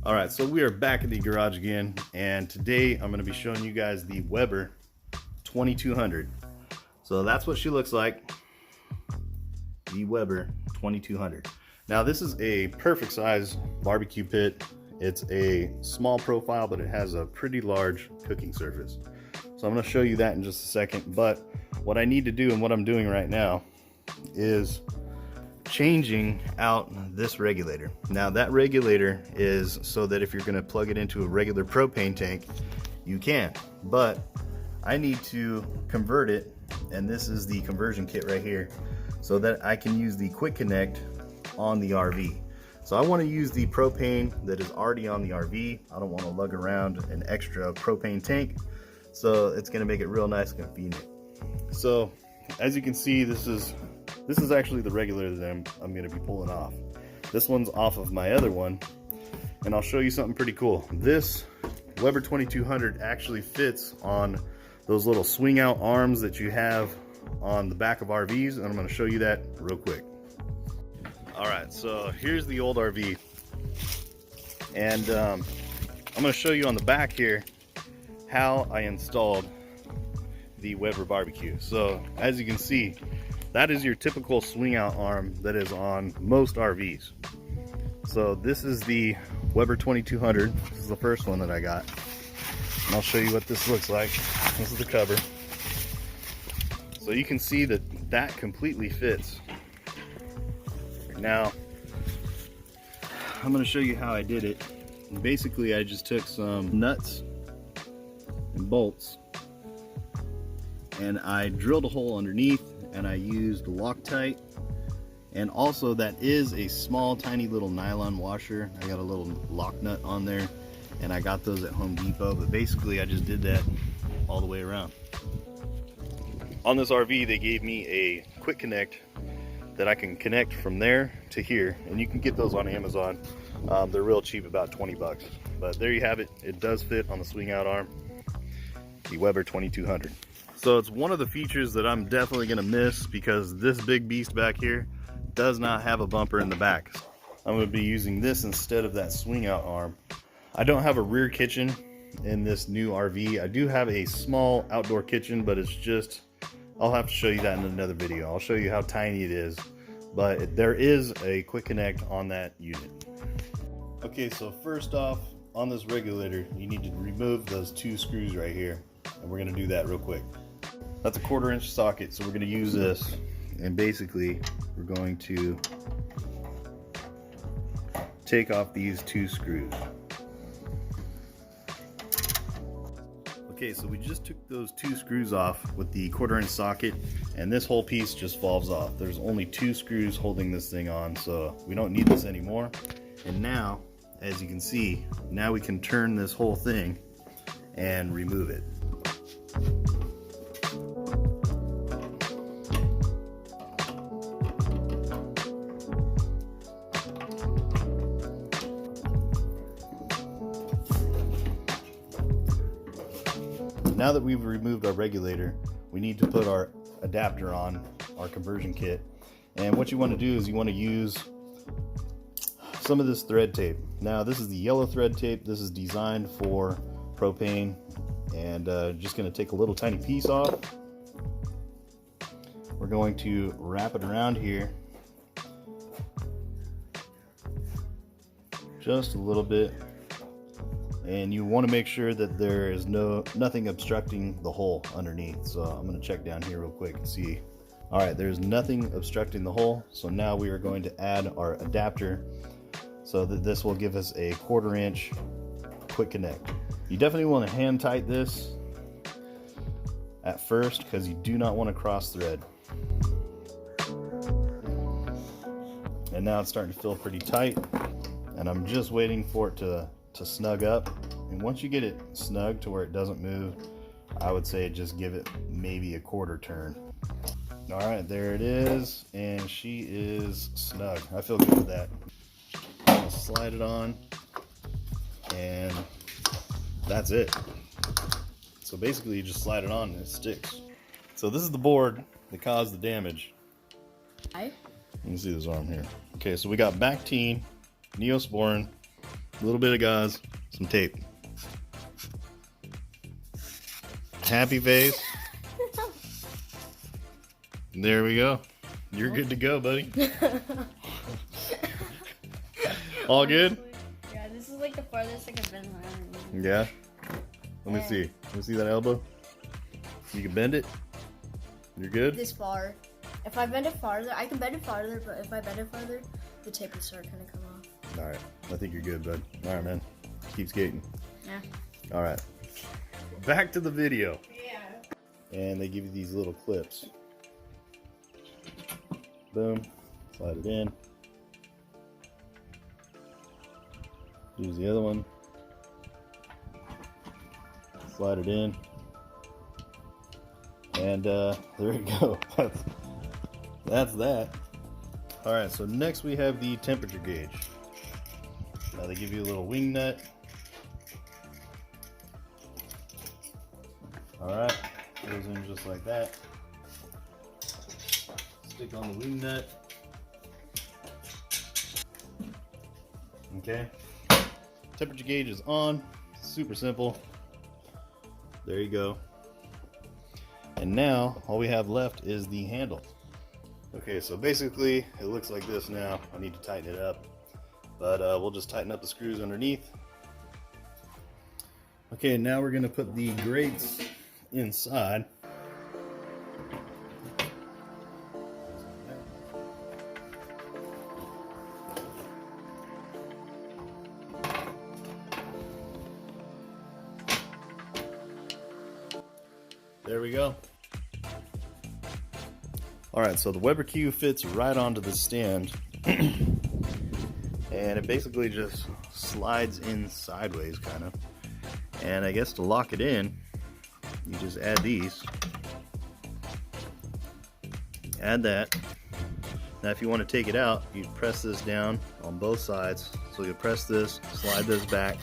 All right, so we are back at the garage again, and today I'm going to be showing you guys the Weber 2200. So that's what she looks like, the Weber 2200. Now this is a perfect size barbecue pit. It's a small profile, but it has a pretty large cooking surface. So I'm going to show you that in just a second, but what I need to do and what I'm doing right now is changing out this regulator. Now that regulator is so that if you're going to plug it into a regular propane tank, you can, but I need to convert it, and this is the conversion kit right here, so that I can use the quick connect on the RV. So I want to use the propane that is already on the RV. I don't want to lug around an extra propane tank, so it's going to make it real nice and convenient. So as you can see, this is actually the regulator that I'm going to be pulling off. This one's off of my other one, and I'll show you something pretty cool. This Weber 2200 actually fits on those little swing out arms that you have on the back of RVs, and I'm going to show you that real quick. Alright, so here's the old RV, and I'm going to show you on the back here how I installed the Weber barbecue. So as you can see, that is your typical swing out arm that is on most RVs. So this is the Weber 2200. This is the first one that I got. And I'll show you what this looks like. This is the cover. So you can see that that completely fits. Now, I'm going to show you how I did it. And basically, I just took some nuts and bolts, and I drilled a hole underneath, and I used Loctite, and also that is a small tiny little nylon washer. I got a little lock nut on there, and I got those at Home Depot, but basically I just did that all the way around. On this RV they gave me a quick connect that I can connect from there to here, and you can get those on Amazon. They're real cheap, about 20 bucks, but there you have it. It does fit on the swing out arm, the Weber 2200. So it's one of the features that I'm definitely going to miss, because this big beast back here does not have a bumper in the back. I'm going to be using this instead of that swing out arm. I don't have a rear kitchen in this new RV. I do have a small outdoor kitchen, but it's just, I'll have to show you that in another video. I'll show you how tiny it is, but there is a quick connect on that unit. Okay, so first off, on this regulator, you need to remove those two screws right here, and we're going to do that real quick. That's a 1/4 inch socket, so we're going to use this, and basically we're going to take off these two screws. Okay, so we just took those two screws off with the 1/4 inch socket, and this whole piece just falls off. There's only two screws holding this thing on, so we don't need this anymore. And now, as you can see, now we can turn this whole thing and remove it. Now that we've removed our regulator, we need to put our adapter on, our conversion kit. And what you want to do is you want to use some of this thread tape. Now this is the yellow thread tape. This is designed for propane, and just going to take a little tiny piece off. We're going to wrap it around here just a little bit. And you want to make sure that there is nothing obstructing the hole underneath. So I'm going to check down here real quick and see. All right, there's nothing obstructing the hole. So now we are going to add our adapter, so that this will give us a 1/4 inch quick connect. You definitely want to hand tight this at first, because you do not want to cross thread. And now it's starting to feel pretty tight, and I'm just waiting for it to snug up. And once you get it snug to where it doesn't move, I would say just give it maybe a 1/4 turn. All right, there it is, and she is snug. I feel good with that. I'll slide it on, and that's it. So basically you just slide it on and it sticks. So this is the board that caused the damage. You can see this arm here. Okay, so we got Bactine, Neosporin, A little bit of gauze, some tape. Happy face. There we go. You're good to go, buddy. All good? Yeah, this is like the farthest I can bend my arm. Yeah. Let me see. Let me see that elbow. You can bend it. You're good? This far. If I bend it farther, I can bend it farther, but if I bend it farther, the tape will start kind of come off. All right. I think you're good, bud. All right, man. Keep skating. Yeah. All right. Back to the video. Yeah. And they give you these little clips. Boom. Slide it in. Use the other one. Slide it in. And there you go. That's that. Alright, so next we have the temperature gauge. Now they give you a little wing nut. Alright, goes in just like that. Stick on the wing nut. Okay. Temperature gauge is on. Super simple. There you go. And now all we have left is the handle. Okay, so basically it looks like this now. I need to tighten it up, but we'll just tighten up the screws underneath. Okay, now we're gonna put the grates inside. There we go. Alright, so the Weber Q fits right onto the stand. And it basically just slides in sideways, kind of. And I guess to lock it in, you just add these. Add that. Now if you want to take it out, you press this down on both sides. So you press this, slide this back.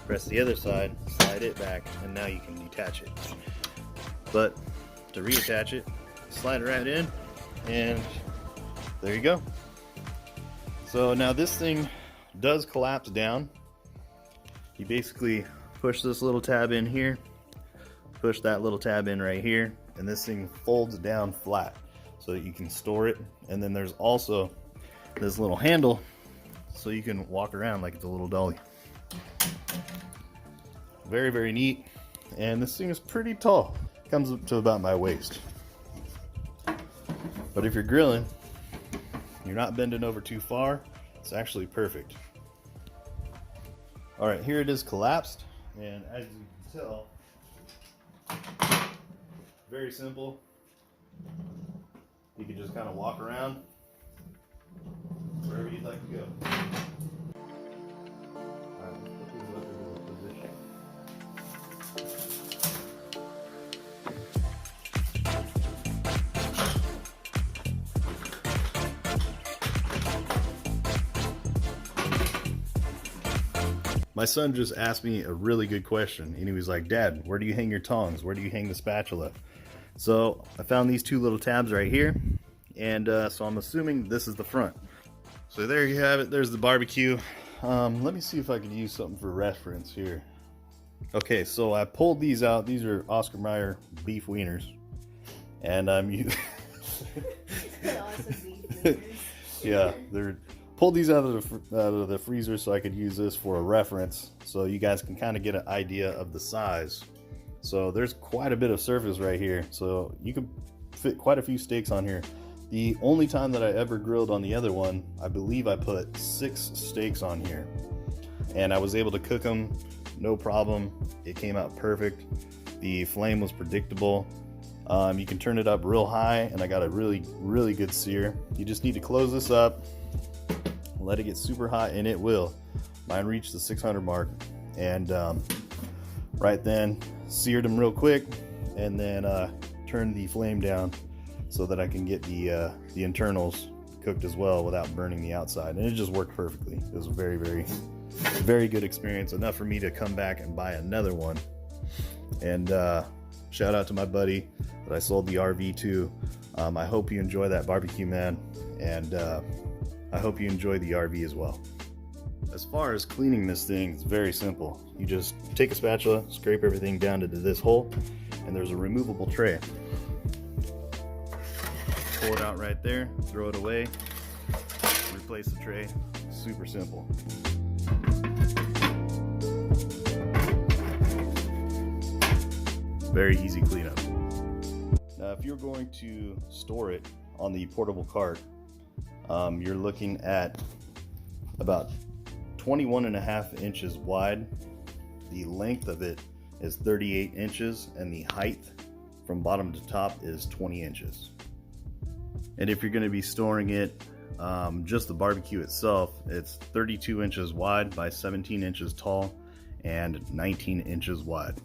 Press the other side, slide it back, and now you can detach it. But to reattach it, slide it right in, and there you go. So now this thing does collapse down. You basically push this little tab in here, push that little tab in right here, and this thing folds down flat so that you can store it. And then there's also this little handle so you can walk around like it's a little dolly. Very, very neat. And this thing is pretty tall. Comes up to about my waist. But if you're grilling, you're not bending over too far, it's actually perfect. All right, here it is collapsed. And as you can tell, very simple. You can just kind of walk around wherever you'd like to go. My son just asked me a really good question, and he was like, Dad, where do you hang your tongs? Where do you hang the spatula? So I found these two little tabs right here, and so I'm assuming this is the front. So there you have it. There's the barbecue. Let me see if I can use something for reference here. Okay, so I pulled these out. These are Oscar Mayer beef wieners, and I'm yeah, they're pulled these out of the freezer so I could use this for a reference, so you guys can kind of get an idea of the size. So there's quite a bit of surface right here, so you can fit quite a few steaks on here. The only time that I ever grilled on the other one, I believe I put 6 steaks on here, and I was able to cook them no problem. It came out perfect. The flame was predictable. You can turn it up real high, and I got a really good sear. You just need to close this up, let it get super hot, and it will. Mine reached the 600 mark, and right then seared them real quick, and then turned the flame down so that I can get the internals cooked as well without burning the outside, and it just worked perfectly. It was a very good experience, enough for me to come back and buy another one. And shout out to my buddy that I sold the RV to. I hope you enjoy that barbecue, man, and I hope you enjoy the RV as well. As far as cleaning this thing, it's very simple. You just take a spatula, scrape everything down into this hole, and there's a removable tray. Pull it out right there, throw it away, replace the tray. Super simple. Very easy cleanup. Now, if you're going to store it on the portable cart, you're looking at about 21.5 inches wide. The length of it is 38 inches, and the height from bottom to top is 20 inches. And if you're going to be storing it, just the barbecue itself, it's 32 inches wide by 17 inches tall and 19 inches wide.